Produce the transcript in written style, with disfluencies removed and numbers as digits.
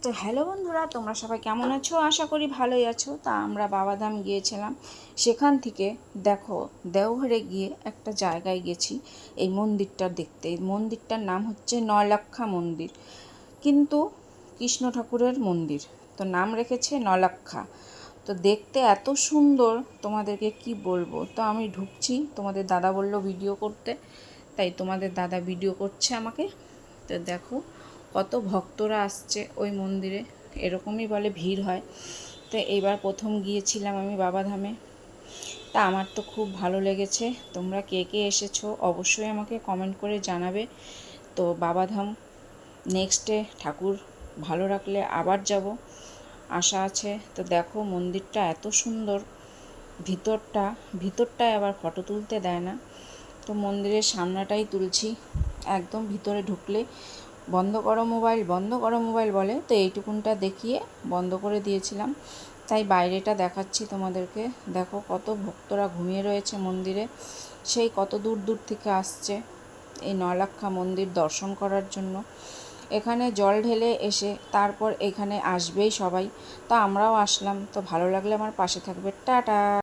তো হ্যালো বন্ধুরা, তোমরা সবাই কেমন আছো? আশা করি ভালোই আছো। তা আমরা বাবাধাম গিয়েছিলাম। সেখান থেকে দেখো, দেওঘরে গিয়ে একটা জায়গায় গেছি এই মন্দিরটা দেখতে। এই মন্দিরটার নাম হচ্ছে নয়লাক্ষা মন্দির, কিন্তু কৃষ্ণ ঠাকুরের মন্দির, তো নাম রেখেছে নয়লাক্ষা। তো দেখতে এত সুন্দর, তোমাদেরকে কি বলবো। তো আমি ঢুকছি, তোমাদের দাদা বললো ভিডিও করতে, তাই তোমাদের দাদা ভিডিও করছে আমাকে। তো দেখো কত ভক্তরা আসছে ওই মন্দিরে, এরকমই বলে ভিড় হয়। তো এইবার প্রথম গিয়েছিলাম আমি বাবাধামে। তা আমার তো খুব ভালো লেগেছে। তোমরা কে কে এসেছো অবশ্যই আমাকে কমেন্ট করে জানাবে। তো বাবাধাম নেক্সটে ঠাকুর ভালো রাখলে আবার যাব, আশা আছে। তো দেখো মন্দিরটা এত সুন্দর, ভিতরটায় আবার ফটো তুলতে দেয় না, তো মন্দিরের সামনাটাই তুলছি। একদম ভিতরে ঢুকলে বন্ধ করো মোবাইল, বন্ধ করো মোবাইল বলে, তো এইটুকুনটা দেখিয়ে বন্ধ করে দিয়েছিলাম। তাই বাইরেটা দেখাচ্ছি তোমাদেরকে। দেখো কত ভক্তরা ঘুমিয়ে রয়েছে মন্দিরে, সেই কত দূর দূর থেকে আসছে এই নয়লাক্ষা মন্দির দর্শন করার জন্য। এখানে জল ঢেলে এসে তারপর এখানে আসবেই সবাই। তো আমরাও আসলাম। তো ভালো লাগলে আমার পাশে থাকবে। টাটা।